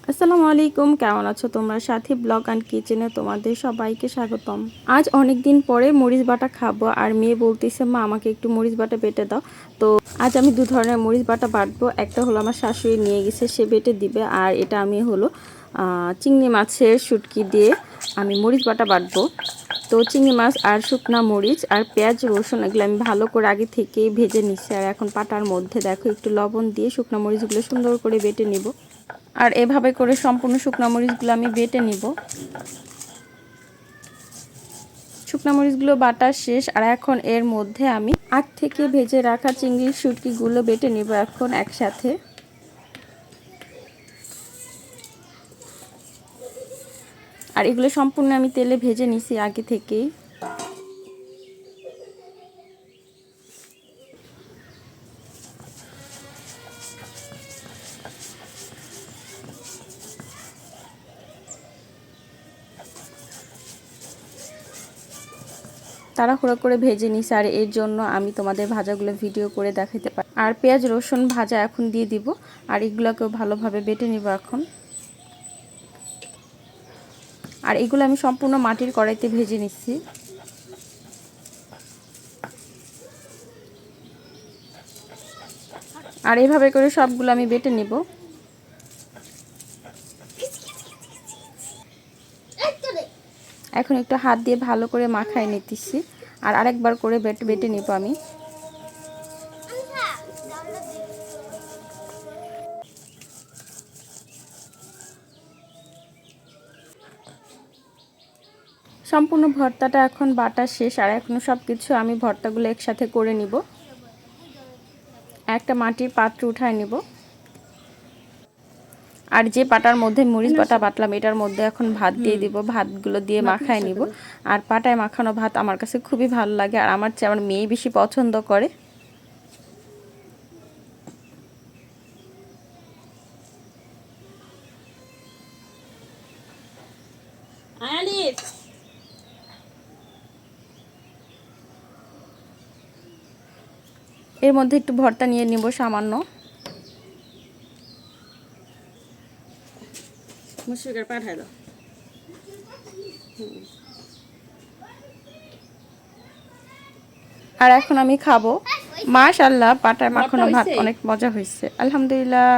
আসসালামু আলাইকুম, কেমন আছো তোমরা? সাথী ব্লগ অ্যান্ড কিচেনে তোমাদের সবাইকে স্বাগতম। আজ অনেক দিন পরে মরিচ বাটা খাবো, আর মেয়ে বলতেছে মা আমাকে একটু মরিচ বাটা বেটে দাও। তো আজ আমি দু ধরনের মরিচ বাটা বাটবো। একটা হলো আমার শাশুড়ি নিয়ে গেছে, সে বেটে দিবে, আর এটা আমি হলো চিংড়ি মাছের শুটকি দিয়ে আমি মরিচ বাটা বাটবো। তো চিংড়ি মাছ আর শুকনা মরিচ আর পেঁয়াজ রসুন এগুলো আমি ভালো করে আগে থেকেই ভেজে নিচ্ছি, আর এখন পাটার মধ্যে দেখো একটু লবণ দিয়ে শুকনা মরিচগুলো সুন্দর করে বেটে নিব। আর এভাবে করে সম্পূর্ণ শুকনা মরিচগুলো আমি বেটে নিব। শুকনা মরিচগুলো বাটা শেষ, আর এখন এর মধ্যে আমি আগ থেকে ভেজে রাখা চিংড়ির শুটকিগুলো বেটে নিব এখন একসাথে। আর এগুলো সম্পূর্ণ আমি তেলে ভেজে নিছি আগে থেকেই। তাড়াহুড়ো করে ভেজে নিছি, আর এর জন্য আমি তোমাদের ভাজাগুলো ভিডিও করে দেখাতে পারি। আর পেঁয়াজ রসুন ভাজা এখন দিয়ে দিব, আর এগুলোকেও ভালোভাবে বেটে নিব এখন। আর এগুলো আমি সম্পূর্ণ মাটির কড়াইতে ভেজে নিচ্ছি। আর এইভাবে করে সবগুলো আমি বেটে নিব। এখন একটু হাত দিয়ে ভালো করে মাখায় নিতেছি, আর আরেকবার করে বেটে নিব আমি। সম্পূর্ণ ভর্তাটা এখন বাটা শেষ, আর এখন সব কিছু আমি ভর্তাগুলো একসাথে করে নিব। একটা মাটির পাত্র উঠায় নিব। আর যে পাটার মধ্যে মরিচ বাটা বাটলাম এটার মধ্যে এখন ভাত দিয়ে দিব, ভাতগুলো দিয়ে মাখায় নিব। আর পাটায় মাখানো ভাত আমার কাছে খুবই ভালো লাগে, আর আমার চেয়ে আমার মেয়ে বেশি পছন্দ করে। এর মধ্যে একটু ভর্তা নিয়ে নিব সামান্য। পাঠাই দাও। আর এখন আমি খাবো। মাশাআল্লাহ, পাটায় মাখানো ভাত অনেক মজা হয়েছে, আলহামদুলিল্লাহ।